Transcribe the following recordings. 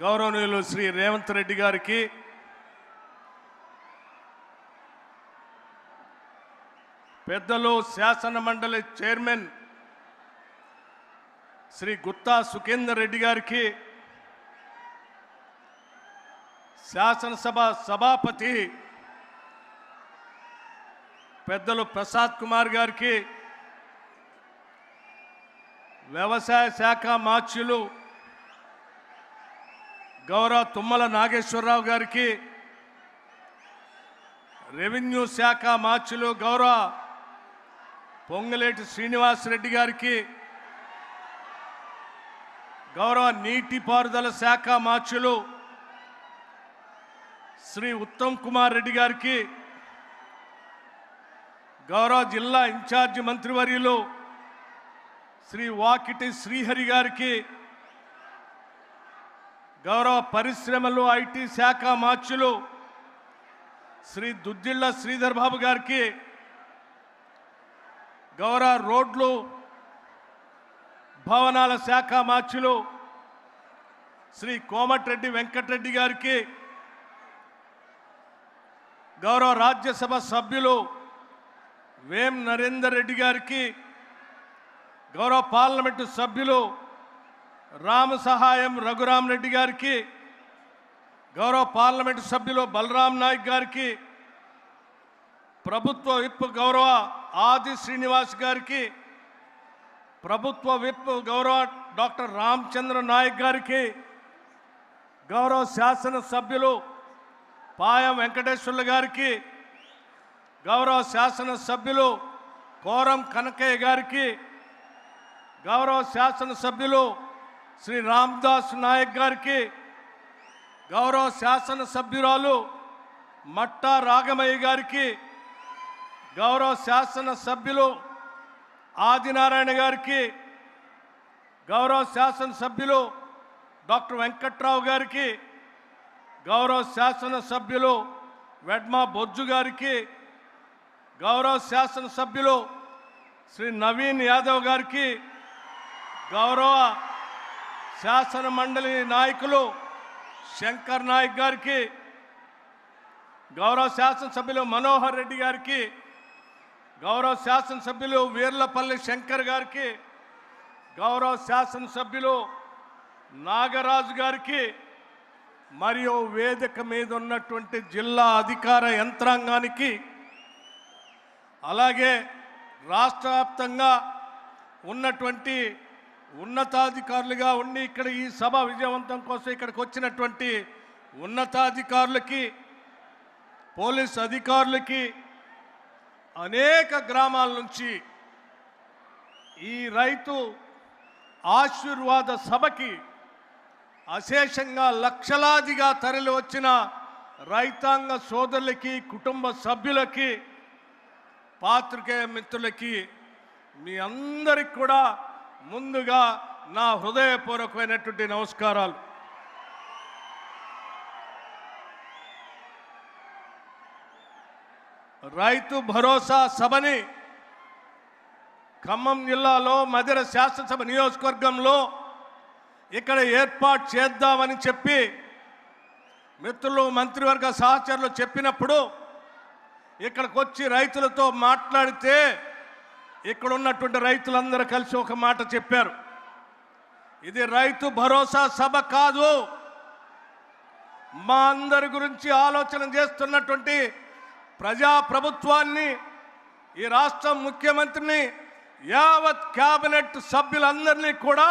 గౌరవనీయులు శ్రీ రేవంత్ రెడ్డి గారికి, పెద్దలు శాసన మండలి చైర్మన్ శ్రీ గుత్తా సుఖేందర్ రెడ్డి గారికి, శాసనసభ సభాపతి పెద్దలు ప్రసాద్ కుమార్ గారికి, వ్యవసాయ శాఖ మాత్యులు గౌరవ తుమ్మల నాగేశ్వరరావు గారికి, రెవెన్యూ శాఖ మాత్యులు గౌరవ పొంగులేటి శ్రీనివాస్ రెడ్డి గారికి, గౌరవ నీటిపారుదల శాఖ మాత్యులు శ్రీ ఉత్తమ్ కుమార్ రెడ్డి గారికి, గౌరవ జిల్లా ఇన్ఛార్జి మంత్రివర్యులు శ్రీ వాకిటి శ్రీహరి గారికి, గౌరవ పరిశ్రమలు ఐటీ శాఖ మాత్యులు శ్రీ దుద్దిళ్ల శ్రీధర్ బాబు గారికి, గౌరవ రోడ్లు భవనాల శాఖ మాత్యులు శ్రీ కోమటిరెడ్డి వెంకటరెడ్డి గారికి, గౌరవ రాజ్యసభ సభ్యులు వేం నరేందర్ రెడ్డి గారికి, గౌరవ పార్లమెంటు సభ్యులు రామ సహాయం రఘురాం రెడ్డి గారికి, గౌరవ పార్లమెంటు సభ్యులు బలరాం నాయక్ గారికి, ప్రభుత్వ విప్ గౌరవ ఆది శ్రీనివాస్ గారికి, ప్రభుత్వ విప్ గౌరవ డాక్టర్ రామచంద్ర నాయక్ గారికి, గౌరవ శాసన సభ్యులు పాయం వెంకటేశ్వర్ల గారికి, గౌరవ శాసన సభ్యులు కోరం కనకయ్య గారికి, గౌరవ శాసన సభ్యులు శ్రీ రామ్దాస్ నాయక్ గారికి, గౌరవ శాసన సభ్యురాలు మట్టా రాగమయ్య గారికి, గౌరవ శాసన సభ్యులు ఆదినారాయణ గారికి, గౌరవ శాసన సభ్యులు డాక్టర్ వెంకట్రావు గారికి, గౌరవ శాసన సభ్యులు వెడ్మా బొజ్జు గారికి, గౌరవ శాసన సభ్యులు శ్రీ నవీన్ యాదవ్ గారికి, గౌరవ శాసన మండలి నాయకులు శంకర్ నాయక్ గారికి, గౌరవ శాసనసభ్యులు మనోహర్ రెడ్డి గారికి, గౌరవ శాసనసభ్యులు వీర్లపల్లి శంకర్ గారికి, గౌరవ శాసనసభ్యులు నాగరాజు గారికి, మరియు వేదిక మీద ఉన్నటువంటి జిల్లా అధికార యంత్రాంగానికి, అలాగే రాష్ట్ర వ్యాప్తంగా ఉన్నటువంటి ఉన్నతాధికారులుగా ఉండి ఇక్కడ ఈ సభ విజయవంతం కోసం ఇక్కడికి వచ్చినటువంటి ఉన్నతాధికారులకి, పోలీస్ అధికారులకి, అనేక గ్రామాల నుంచి ఈ రైతు ఆశీర్వాద సభకి అశేషంగా లక్షలాదిగా తరలి వచ్చిన రైతాంగ సోదరులకి, కుటుంబ సభ్యులకి, పాత్రికేయ మిత్రులకి మీ అందరికి కూడా ముందుగా నా హృదయపూర్వకమైనటువంటి నమస్కారాలు. రైతు భరోసా సభని ఖమ్మం జిల్లాలో మధిర శాసనసభ నియోజకవర్గంలో ఇక్కడ ఏర్పాటు చేద్దామని చెప్పి మిత్రులు మంత్రివర్గ సహచరులు చెప్పినప్పుడు ఇక్కడికి వచ్చి రైతులతో మాట్లాడితే ఇక్కడ ఉన్నటువంటి రైతులందరూ కలిసి ఒక మాట చెప్పారు, ఇది రైతు భరోసా సభ కాదు, మా అందరి గురించి ఆలోచన చేస్తున్నటువంటి ప్రజాప్రభుత్వాన్ని, ఈ రాష్ట్ర ముఖ్యమంత్రిని, యావత్ క్యాబినెట్ సభ్యులందరినీ కూడా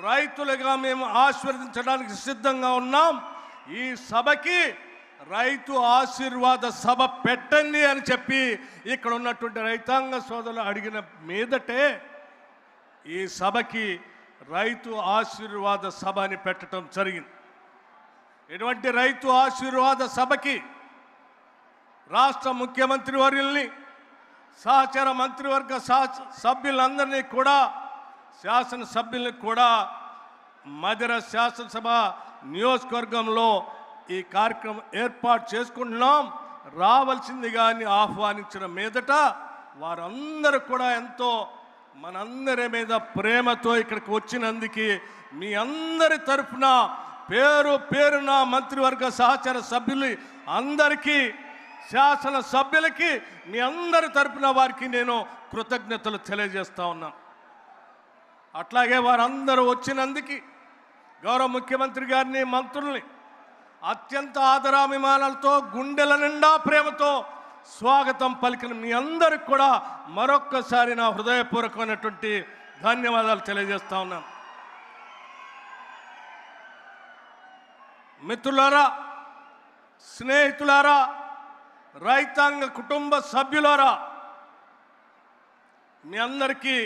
రైతులుగా మేము ఆశీర్వదించడానికి సిద్ధంగా ఉన్నాం. ఈ సభకి రైతు ఆశీర్వాద సభ పెట్టండి అని చెప్పి ఇక్కడ ఉన్నటువంటి రైతాంగ సోదరులు అడిగిన మీదటే ఈ సభకి రైతు ఆశీర్వాద సభ అని పెట్టడం జరిగింది. ఇటువంటి రైతు ఆశీర్వాద సభకి రాష్ట్ర ముఖ్యమంత్రి వర్యుల్ని, సహచర మంత్రివర్గ సభ్యులందరినీ కూడా, శాసనసభ్యుల్ని కూడా మధిర శాసనసభ నియోజకవర్గంలో ఈ కార్యక్రమం ఏర్పాటు చేసుకుంటున్నాం. రావాల్సిందిగా ఆహ్వానించిన మీదట వారందరూ కూడా ఎంతో మనందరి మీద ప్రేమతో ఇక్కడికి వచ్చినందుకు మీ అందరి తరఫున పేరు పేరున మంత్రివర్గ సహచర సభ్యులు అందరికీ, శాసన సభ్యులకి, మీ అందరి తరపున వారికి నేను కృతజ్ఞతలు తెలియజేస్తా ఉన్నాను. అట్లాగే వారందరూ వచ్చినందుకు గౌరవ ముఖ్యమంత్రి గారిని, మంత్రుల్ని అత్యంత ఆదరాభిమానాలతో, గుండెల నిండా ప్రేమతో స్వాగతం పలికిన మీ అందరికి కూడా మరొక్కసారి నా హృదయపూర్వకమైనటువంటి ధన్యవాదాలు తెలియజేస్తా ఉన్నాను. మిత్రులారా, స్నేహితులారా, రైతాంగ కుటుంబ సభ్యులారా, మీ అందరికీ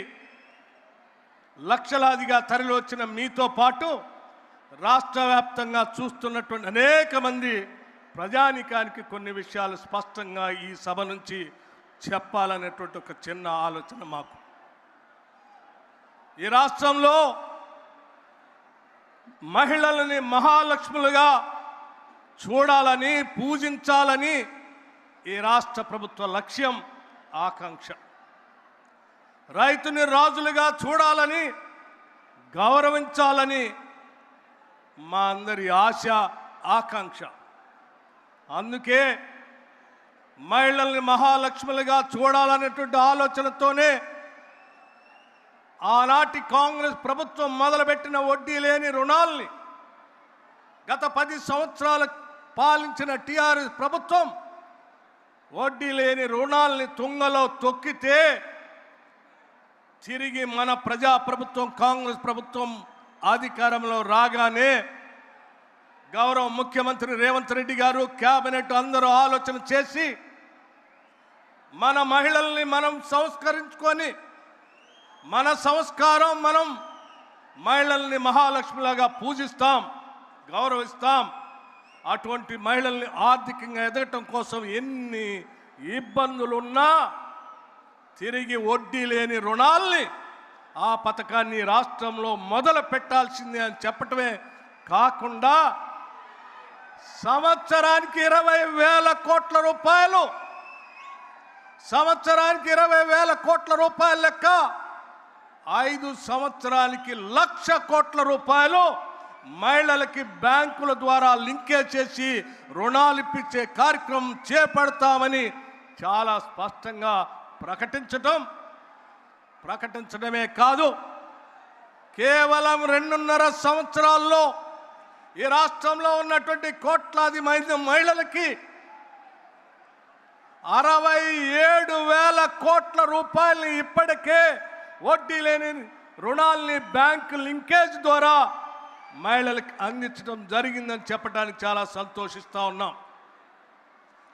లక్షలాదిగా తరలి వచ్చిన మీతో పాటు రాష్ట్ర వ్యాప్తంగా చూస్తున్నటువంటి అనేక మంది ప్రజానికానికి కొన్ని విషయాలు స్పష్టంగా ఈ సభ నుంచి చెప్పాలనేటువంటి ఒక చిన్న ఆలోచన మాకు. ఈ రాష్ట్రంలో మహిళలని మహాలక్ష్ములుగా చూడాలని, పూజించాలని ఈ రాష్ట్ర ప్రభుత్వ లక్ష్యం, ఆకాంక్ష. రైతుని రాజులుగా చూడాలని, గౌరవించాలని మా అందరి ఆశ, ఆకాంక్ష. అందుకే మహిళల్ని మహాలక్ష్ములుగా చూడాలనేటువంటి ఆలోచనతోనే ఆనాటి కాంగ్రెస్ ప్రభుత్వం మొదలుపెట్టిన వడ్డీ లేని రుణాల్ని గత 10 సంవత్సరాలు పాలించిన టీఆర్ఎస్ ప్రభుత్వం వడ్డీ లేని రుణాల్ని తుంగలో తొక్కితే తిరిగి మన ప్రజాప్రభుత్వం, కాంగ్రెస్ ప్రభుత్వం అధికారంలో రాగానే గౌరవ ముఖ్యమంత్రి రేవంత్ రెడ్డి గారు, కేబినెట్ అందరూ ఆలోచన చేసి మన మహిళల్ని మనం సంస్కరించుకొని, మన సంస్కారం, మనం మహిళల్ని మహాలక్ష్మిలాగా పూజిస్తాం, గౌరవిస్తాం. అటువంటి మహిళల్ని ఆర్థికంగా ఎదగటం కోసం ఎన్ని ఇబ్బందులున్నా తిరిగి వడ్డీ లేని రుణాల్ని, ఆ పథకాన్ని రాష్ట్రంలో మొదలు పెట్టాల్సిందే అని చెప్పటమే కాకుండా సంవత్సరానికి 20,000 కోట్ల రూపాయలు, సంవత్సరానికి 20,000 కోట్ల రూపాయల లెక్క 5 సంవత్సరాలకి 1,00,000 కోట్ల రూపాయలు మహిళలకి బ్యాంకుల ద్వారా లింకేజ్ చేసి రుణాలు ఇప్పించే కార్యక్రమం చేపడతామని చాలా స్పష్టంగా ప్రకటించడమే కాదు, కేవలం 2.5 సంవత్సరాల్లో ఈ రాష్ట్రంలో ఉన్నటువంటి కోట్లాది మహిళలకి 67,000 కోట్ల రూపాయలని ఇప్పటికే వడ్డీ లేని రుణాల్ని బ్యాంకు లింకేజ్ ద్వారా మహిళలకు అందించడం జరిగిందని చెప్పడానికి చాలా సంతోషిస్తూ ఉన్నాం.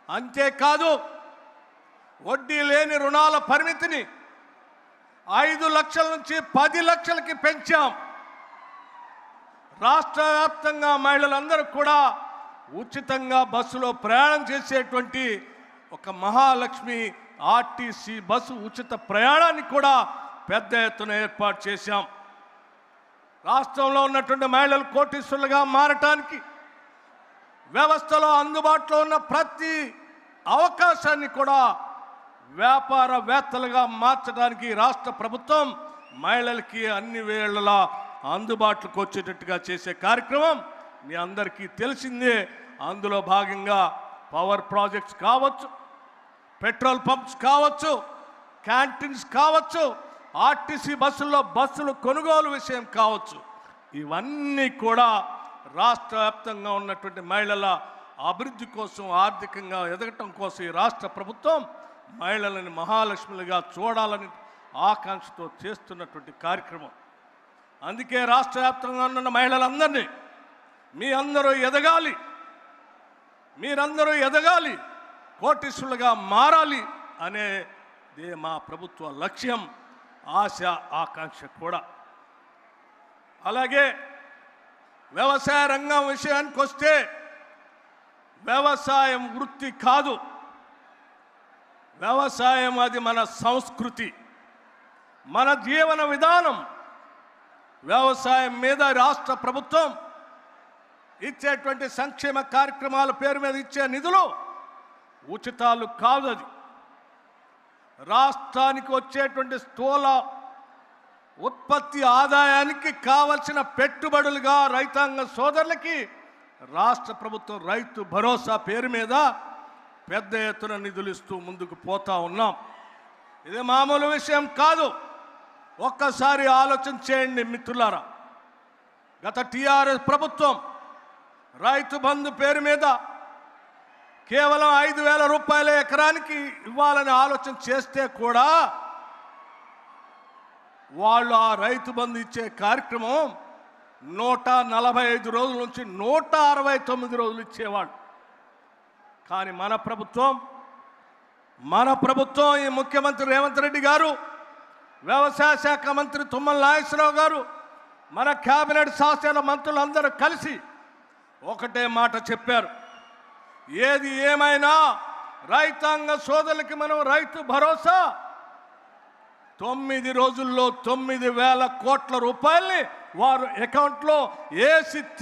అంతేకాదు, వడ్డీ లేని రుణాల పరిమితిని 5 లక్షల నుంచి 10 లక్షలకి పెంచాం. రాష్ట్ర వ్యాప్తంగా మహిళలందరూ కూడా ఉచితంగా బస్సులో ప్రయాణం చేసేటువంటి ఒక మహాలక్ష్మి ఆర్టీసీ బస్సు ఉచిత ప్రయాణాన్ని కూడా పెద్ద ఎత్తున ఏర్పాటు చేశాం. రాష్ట్రంలో ఉన్నటువంటి మహిళలు కోటీశ్వరులుగా మారటానికి వ్యవస్థలో అందుబాటులో ఉన్న ప్రతి అవకాశాన్ని కూడా వ్యాపారవేత్తలుగా మార్చడానికి రాష్ట్ర ప్రభుత్వం మహిళలకి అన్ని వేళలా అందుబాటులోకి వచ్చేటట్టుగా చేసే కార్యక్రమం మీ అందరికీ తెలిసిందే. అందులో భాగంగా పవర్ ప్రాజెక్ట్స్ కావచ్చు, పెట్రోల్ పంప్స్ కావచ్చు, క్యాంటీన్స్ కావచ్చు, ఆర్టీసీ బస్సులు కొనుగోలు విషయం కావచ్చు, ఇవన్నీ కూడా రాష్ట్ర వ్యాప్తంగా ఉన్నటువంటి మహిళల అభివృద్ధి కోసం, ఆర్థికంగా ఎదగటం కోసం ఈ రాష్ట్ర ప్రభుత్వం మహిళలను మహాలక్ష్ములుగా చూడాలని ఆకాంక్షతో చేస్తున్నటువంటి కార్యక్రమం. అందుకే రాష్ట్ర వ్యాప్తంగా ఉన్న మహిళలందరినీ మీరందరూ ఎదగాలి, కోటీశ్వరులుగా మారాలి అనేదే మా ప్రభుత్వ లక్ష్యం, ఆశ, ఆకాంక్ష కూడా. అలాగే వ్యవసాయ రంగం విషయానికి వస్తే, వ్యవసాయం వృత్తి కాదు, వ్యవసాయం అది మన సంస్కృతి, మన జీవన విధానం. వ్యవసాయం మీద రాష్ట్ర ప్రభుత్వం ఇచ్చేటువంటి సంక్షేమ కార్యక్రమాల పేరు మీద ఇచ్చే నిధులు ఉచితాలు కాదు. అది రాష్ట్రానికి వచ్చేటువంటి స్థూల ఉత్పత్తి ఆదాయానికి కావలసిన పెట్టుబడులుగా రైతాంగ సోదరులకి రాష్ట్ర ప్రభుత్వం రైతు భరోసా పేరు మీద పెద్ద ఎత్తున నిధులు ఇస్తూ ముందుకు పోతా ఉన్నాం. ఇది మామూలు విషయం కాదు. ఒక్కసారి ఆలోచన చేయండి మిత్రులారా. గత టీఆర్ఎస్ ప్రభుత్వం రైతు బంధు పేరు మీద కేవలం 5,000 రూపాయల ఎకరానికి ఇవ్వాలని ఆలోచన చేస్తే కూడా వాళ్ళు ఆ రైతు బంధు ఇచ్చే కార్యక్రమం 145 రోజుల నుంచి 169 రోజులు ఇచ్చేవాళ్ళు. కానీ మన ప్రభుత్వం ఈ ముఖ్యమంత్రి రేవంత్ రెడ్డి గారు, వ్యవసాయ శాఖ మంత్రి తుమ్మల నాగేశ్వరరావు గారు, మన కేబినెట్ శాసన మంత్రులందరూ కలిసి ఒకటే మాట చెప్పారు. ఏది ఏమైనా రైతాంగ సోదరులకి మనం రైతు భరోసా 9 రోజుల్లో 9,000 కోట్ల రూపాయల్ని వారు అకౌంట్లో వేసి